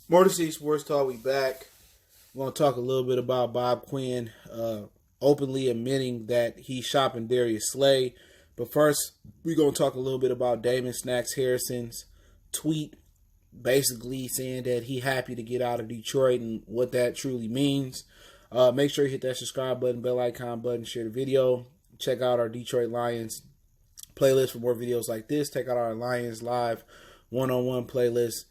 More to see Sports Talk. We back. We're going to talk a little bit about Bob Quinn openly admitting that he's shopping Darius Slay. But first, we're going to talk a little bit about Damon Snacks Harrison's tweet, basically saying that he happy to get out of Detroit and what that truly means. Make sure you hit that subscribe button, bell icon button, share the video. Check out our Detroit Lions playlist for more videos like this. Check out our Lions Live one-on-one playlist.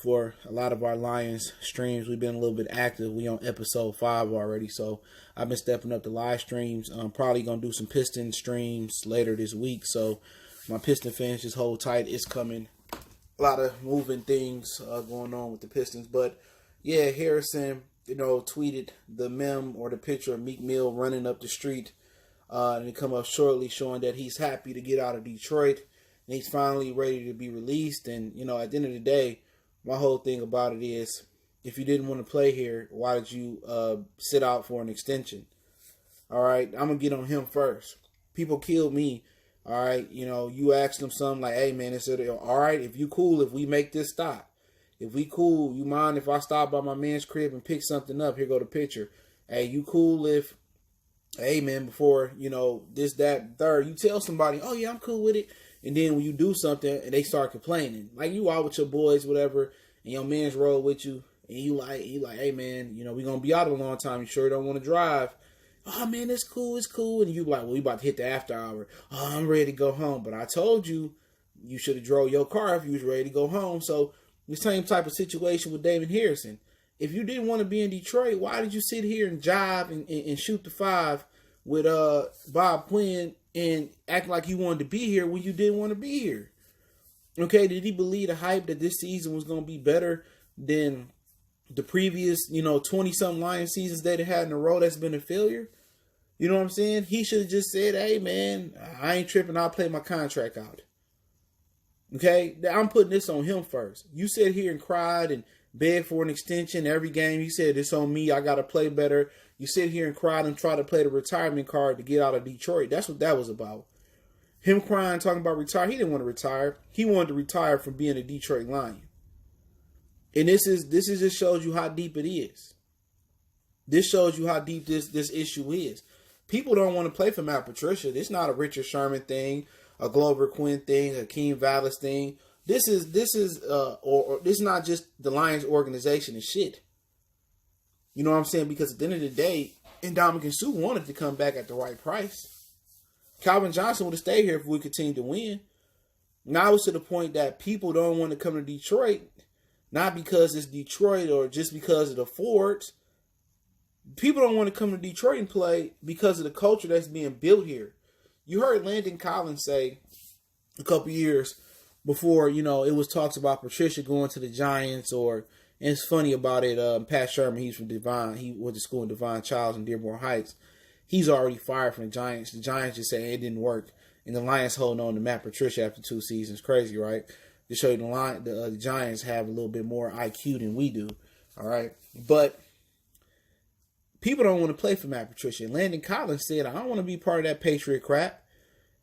For a lot of our Lions streams, we've been a little bit active. We on episode 5 already, so I've been stepping up the live streams. I'm probably going to do some Piston streams later this week, so my Piston fans just hold tight. It's coming. A lot of moving things going on with the Pistons, but yeah, Harrison, tweeted the meme or the picture of Meek Mill running up the street, and it come up shortly showing that he's happy to get out of Detroit, and he's finally ready to be released. And, at the end of the day, my whole thing about it is, if you didn't want to play here, why did you sit out for an extension? All right, I'm going to get on him first. People killed me. All right, you asked them something like, hey, man, is it all right if you cool if we make this stop? If we cool, you mind if I stop by my man's crib and pick something up? Here go the picture. Hey, you cool if, hey, man, before, this, that, third, you tell somebody, oh, yeah, I'm cool with it. And then when you do something and they start complaining, like you out with your boys, whatever, and your man's roll with you, and you like, hey, man, we going to be out a long time. You sure don't want to drive? Oh, man, it's cool. And you like, well, we about to hit the after hour. Oh, I'm ready to go home. But I told you, you should have drove your car if you was ready to go home. So the same type of situation with Damon Harrison. If you didn't want to be in Detroit, why did you sit here and jive and shoot the 5 with Bob Quinn and act like you wanted to be here when you didn't want to be here? Okay, did he believe the hype that this season was going to be better than the previous, 20-something Lions seasons that it had in a row that's been a failure? You know what I'm saying? He should have just said, hey, man, I ain't tripping. I'll play my contract out. Okay, I'm putting this on him first. You sat here and cried and begged for an extension every game. You said, it's on me. I got to play better. You sit here and cried and try to play the retirement card to get out of Detroit. That's what that was about. Him crying, talking about retire. He didn't want to retire. He wanted to retire from being a Detroit Lion. And this just shows you how deep it is. This shows you how deep this issue is. People don't want to play for Matt Patricia. This is not a Richard Sherman thing, a Glover Quinn thing, a Keem Vallis thing. This is not just the Lions organization and shit. You know what I'm saying? Because at the end of the day, Ndamukong Suh wanted to come back at the right price. Calvin Johnson would have stayed here if we continued to win. Now it's to the point that people don't want to come to Detroit, not because it's Detroit or just because of the Fords. People don't want to come to Detroit and play because of the culture that's being built here. You heard Landon Collins say a couple years before, it was talks about Patricia going to the Giants, and it's funny about it. Pat Sherman, he's from Devon. He went to school in Devon Childs in Dearborn Heights. He's already fired from the Giants. The Giants just say it didn't work, and the Lions holding on to Matt Patricia after 2 seasons. Crazy, right? To show you the Giants have a little bit more IQ than we do. All right, but people don't want to play for Matt Patricia. Landon Collins said, I don't want to be part of that Patriot crap.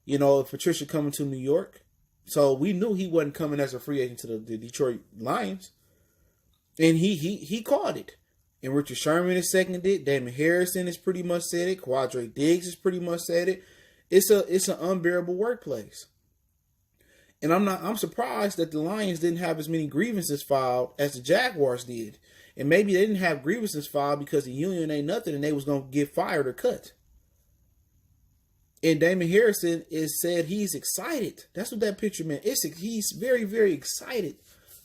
If Patricia coming to New York. So we knew he wasn't coming as a free agent to the Detroit Lions. And he called it. And Richard Sherman has seconded it. Damon Harrison has pretty much said it. Quadre Diggs has pretty much said it. It's an unbearable workplace. And I'm surprised that the Lions didn't have as many grievances filed as the Jaguars did. And maybe they didn't have grievances filed because the union ain't nothing and they was going to get fired or cut. And Damon Harrison said he's excited. That's what that picture meant. He's very, very excited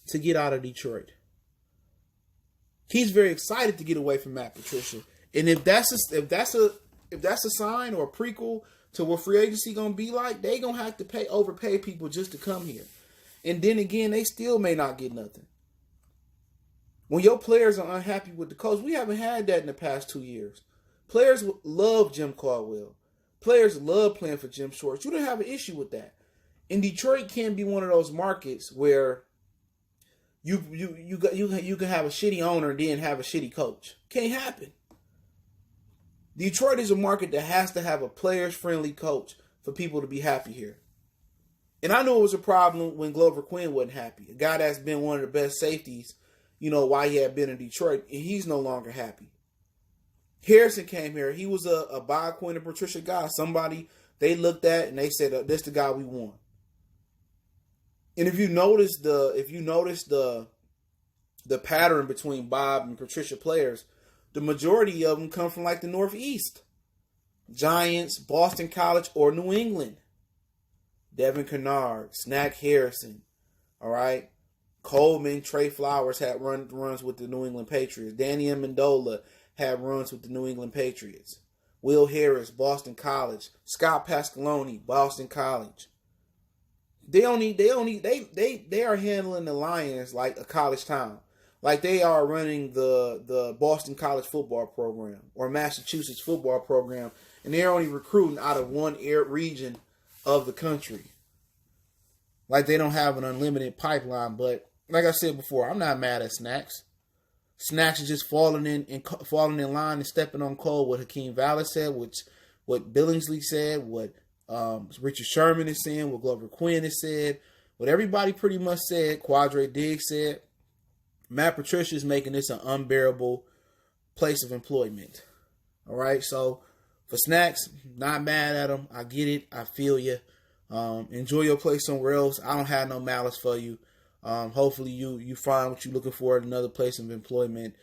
to get out of Detroit. He's very excited to get away from Matt Patricia. And if that's a sign or a prequel to what free agency gonna be like, they gonna have to overpay people just to come here. And then again, they still may not get nothing. When your players are unhappy with the coach, we haven't had that in the past 2 years. Players love Jim Caldwell. Players love playing for Jim Schwartz. You don't have an issue with that. And Detroit can be one of those markets where you can have a shitty owner and then have a shitty coach. Can't happen. Detroit is a market that has to have a players-friendly coach for people to be happy here. And I knew it was a problem when Glover Quinn wasn't happy. A guy that's been one of the best safeties why he had been in Detroit, and he's no longer happy. Harrison came here. He was a Bob Quinn and Patricia guy. Somebody they looked at and they said, "This the guy we want." And if you notice the pattern between Bob and Patricia players, the majority of them come from like the Northeast, Giants, Boston College, or New England. Devin Kennard, Snack Harrison, all right. Coleman, Trey Flowers had runs with the New England Patriots. Danny Amendola had runs with the New England Patriots. Will Harris, Boston College. Scott Pasqualoni, Boston College. They are handling the Lions like a college town. Like they are running the Boston College football program or Massachusetts football program, and they're only recruiting out of one region of the country. Like they don't have an unlimited pipeline, but like I said before, I'm not mad at Snacks. Snacks is just falling in line and stepping on cold. What Hakeem Vallis said, what Billingsley said, what Richard Sherman is saying, what Glover Quinn has said, what everybody pretty much said. Quadre Diggs said. Matt Patricia is making this an unbearable place of employment. All right, so for Snacks, not mad at him. I get it. I feel you. Enjoy your place somewhere else. I don't have no malice for you. Hopefully you find what you're looking for at another place of employment.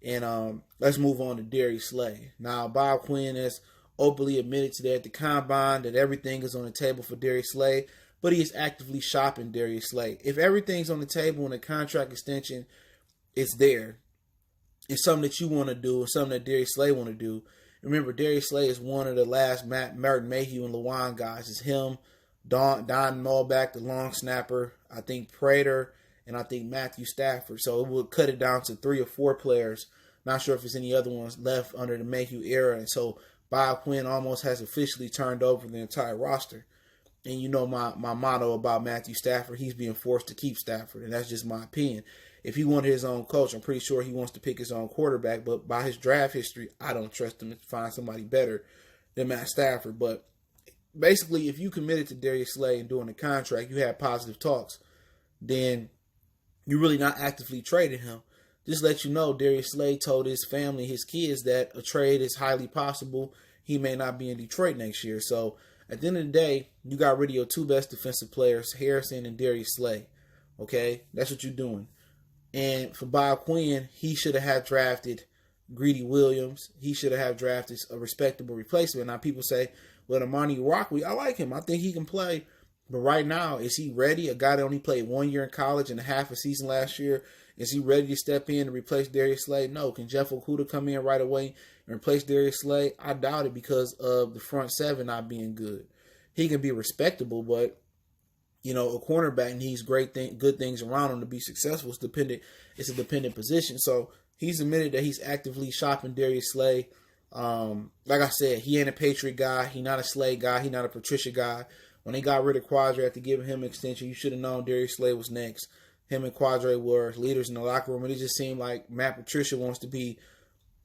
And let's move on to Darius Slay. Now, Bob Quinn has openly admitted today at the Combine that everything is on the table for Darius Slay, but he is actively shopping Darius Slay. If everything's on the table and a contract extension is there, it's something that you want to do, or something that Darius Slay want to do. Remember, Darius Slay is one of the last Merritt Mayhew and Lewan guys. It's him, Don Malbeck, the long snapper, I think Prater, and I think Matthew Stafford. So it would cut it down to 3 or 4 players. Not sure if there's any other ones left under the Mayhew era. And so Bob Quinn almost has officially turned over the entire roster. And you know my motto about Matthew Stafford, he's being forced to keep Stafford. And that's just my opinion. If he wanted his own coach, I'm pretty sure he wants to pick his own quarterback. But by his draft history, I don't trust him to find somebody better than Matt Stafford. But basically, if you committed to Darius Slay and doing a contract, you had positive talks, then you're really not actively trading him. Just let you know, Darius Slay told his family, his kids, that a trade is highly possible. He may not be in Detroit next year. So at the end of the day, you got rid of your 2 best defensive players, Harrison and Darius Slay. Okay? That's what you're doing. And for Bob Quinn, he should have had drafted Greedy Williams. He should have drafted a respectable replacement. Now people say, well, Amani Rockley, I like him. I think he can play. But right now, is he ready? A guy that only played 1 year in college and a half a season last year, is he ready to step in and replace Darius Slay? No. Can Jeff Okudah come in right away and replace Darius Slay? I doubt it because of the front 7 not being good. He can be respectable, but a cornerback needs good things around him to be successful. It's a dependent position. So he's admitted that he's actively shopping Darius Slay. Like I said, he ain't a Patriot guy. He not a Slay guy. He not a Patricia guy. When they got rid of Quadre after giving him an extension, you should have known Darius Slay was next. Him and Quadre were leaders in the locker room, and it just seemed like Matt Patricia wants to be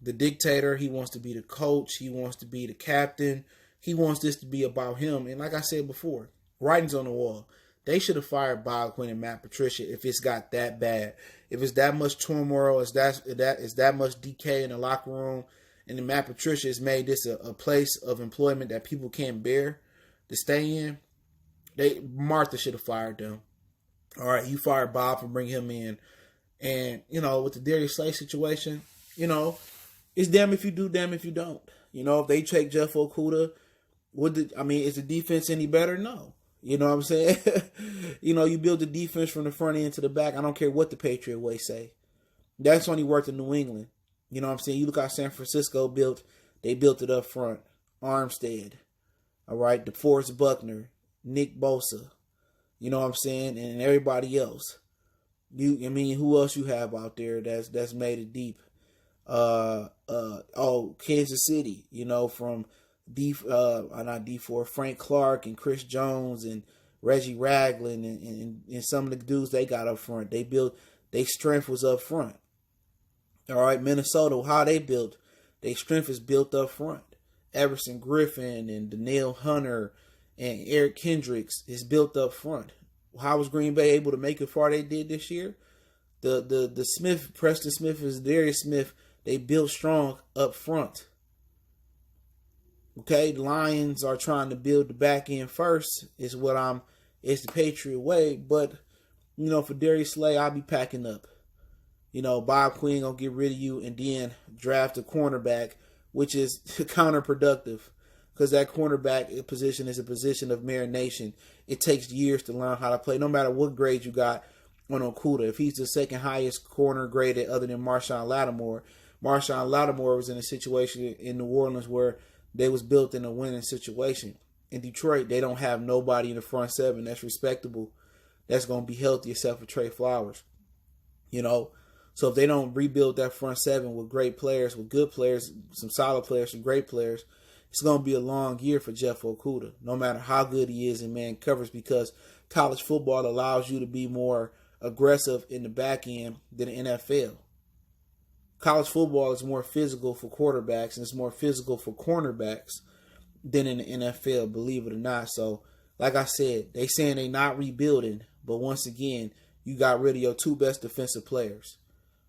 the dictator. He wants to be the coach. He wants to be the captain. He wants this to be about him. And like I said before, writing's on the wall. They should have fired Bob Quinn and Matt Patricia if it's got that bad. If it's that much turmoil, is that much decay in the locker room, and then Matt Patricia has made this a place of employment that people can't bear to stay in, Martha should have fired them. All right, you fired Bob for bringing him in. And, with the Darius Slay situation, it's damn if you do, damn if you don't. If they take Jeff Okudah, is the defense any better? No. You know what I'm saying? You build the defense from the front end to the back. I don't care what the Patriot way say. That's only worked in New England. You know what I'm saying? You look how San Francisco built. They built it up front. Armstead. All right. DeForest Buckner. Nick Bosa. You know what I'm saying? And everybody else. Who else you have out there that's made it deep? Kansas City. From not D4, Frank Clark and Chris Jones and Reggie Ragland and some of the dudes they got up front. Their strength was up front. All right, Minnesota, how they built, their strength is built up front. Everson Griffin and Danielle Hunter and Eric Kendricks is built up front. How was Green Bay able to make it far they did this year? The Smith, Preston Smith is Darius Smith. They built strong up front. Okay, the Lions are trying to build the back end first. It's the Patriot way. But for Darius Slay, I'll be packing up. Bob Quinn gonna get rid of you and then draft a cornerback, which is counterproductive because that cornerback position is a position of marination. It takes years to learn how to play, no matter what grade you got on Okudah. If he's the second highest corner graded other than Marshawn Lattimore was in a situation in New Orleans where they was built in a winning situation. In Detroit, they don't have nobody in the front seven that's respectable, that's going to be healthy except for Trey Flowers. So if they don't rebuild that front seven with great players, with good players, some solid players, some great players, it's going to be a long year for Jeff Okudah, no matter how good he is in man coverage, because college football allows you to be more aggressive in the back end than the NFL. College football is more physical for quarterbacks and it's more physical for cornerbacks than in the NFL, believe it or not. So, like I said, they saying they not rebuilding, but once again, you got rid of your two best defensive players.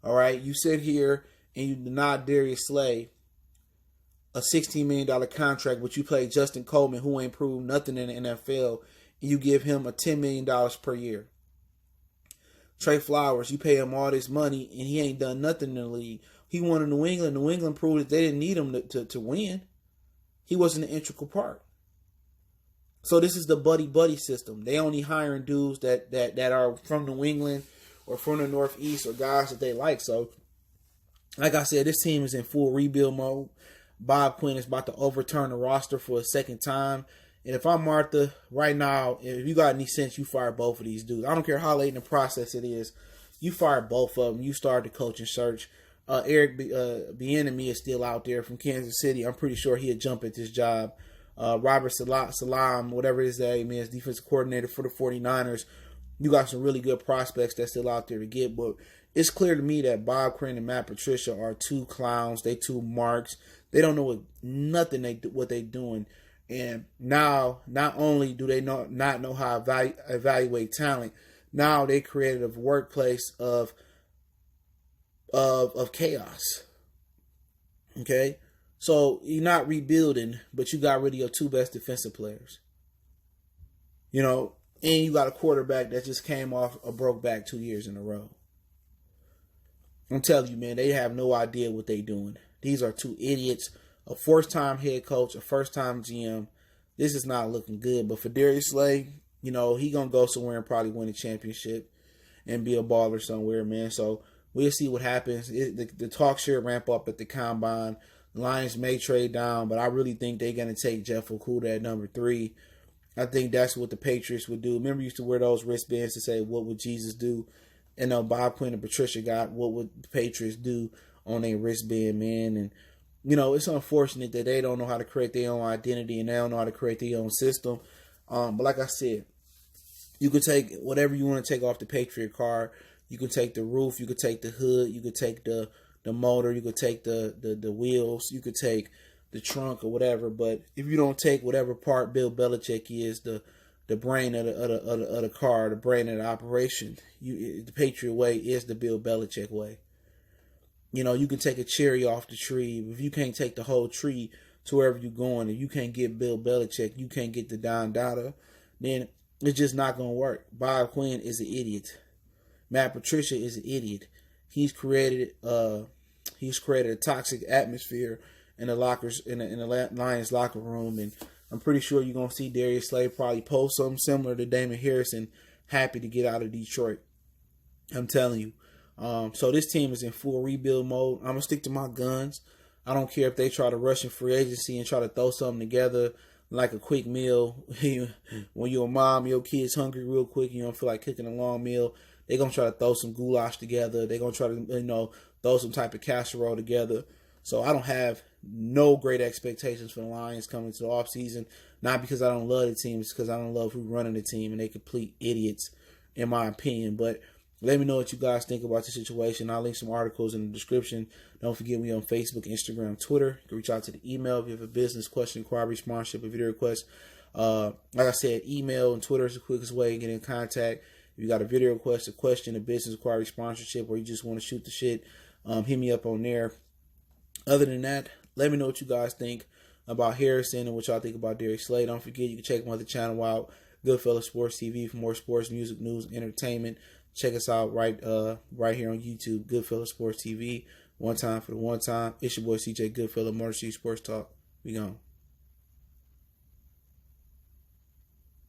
All right, you sit here and you deny Darius Slay a $16 million contract, but you play Justin Coleman, who ain't proved nothing in the NFL, and you give him a $10 million per year. Trey Flowers, you pay him all this money, and he ain't done nothing in the league. He won in New England. New England proved that they didn't need him to win. He wasn't an integral part. So this is the buddy system. They only hiring dudes that are from New England or from the Northeast or guys that they like. So, like I said, this team is in full rebuild mode. Bob Quinn is about to overturn the roster for a second time. And if I'm Martha, right now, if you got any sense, you fire both of these dudes. I don't care how late in the process it is. You fire both of them. You start the coaching search. Eric Bieniemy is still out there from Kansas City. I'm pretty sure he'll jump at this job. Robert Salam, whatever his name is, defensive coordinator for the 49ers. You got some really good prospects that's still out there to get. But it's clear to me that Bob Quinn and Matt Patricia are two clowns. They two marks. They don't know what they're doing. And now, not only do they not know how to evaluate talent, now they created a workplace of chaos. Okay? So you're not rebuilding, but you got rid of your two best defensive players. And you got a quarterback that just came off a broke back 2 years in a row. I'm telling you, man, they have no idea what they're doing. These are two idiots. A first-time head coach, a first-time GM. This is not looking good. But for Darius Slay, he going to go somewhere and probably win a championship and be a baller somewhere, man. So we'll see what happens. The talk should ramp up at the combine. The Lions may trade down, but I really think they're going to take Jeff Okudah at number 3. I think that's what the Patriots would do. Remember, you used to wear those wristbands to say, what would Jesus do? And Bob Quinn and Patricia got, what would the Patriots do on their wristband, man? And it's unfortunate that they don't know how to create their own identity and they don't know how to create their own system. But like I said, you could take whatever you want to take off the Patriot car. You could take the roof. You could take the hood. You could take the motor. You could take the wheels. You could take the trunk or whatever. But if you don't take whatever part Bill Belichick is, the brain of the car, the brain of the operation, the Patriot way is the Bill Belichick way. You can take a cherry off the tree. If you can't take the whole tree to wherever you're going, if you can't get Bill Belichick, you can't get the Don Dada, then it's just not going to work. Bob Quinn is an idiot. Matt Patricia is an idiot. He's created a toxic atmosphere in the lockers in the Lions locker room, and I'm pretty sure you're going to see Darius Slay probably post something similar to Damon Harrison, happy to get out of Detroit. I'm telling you. So this team is in full rebuild mode. I'm going to stick to my guns. I don't care if they try to rush in free agency and try to throw something together like a quick meal. When you're a mom, your kid's hungry real quick, you don't feel like cooking a long meal, they're going to try to throw some goulash together. They're going to try to, throw some type of casserole together. So I don't have no great expectations for the Lions coming to the offseason. Not because I don't love the team, it's because I don't love who's running the team, and they complete idiots, in my opinion. But let me know what you guys think about the situation. I'll link some articles in the description. Don't forget me on Facebook, Instagram, Twitter. You can reach out to the email if you have a business question, inquiry, sponsorship, a video request. Like I said, email and Twitter is the quickest way to get in contact. If you got a video request, a question, a business inquiry, sponsorship, or you just want to shoot the shit, hit me up on there. Other than that, let me know what you guys think about Harrison and what y'all think about Darius Slay. Don't forget, you can check my other channel out, Goodfellas Sports TV, for more sports, music, news, entertainment. Check us out right here on YouTube, Goodfellas Sports TV. One time for the one time. It's your boy CJ Goodfellas, Motor City Sports Talk. We gone.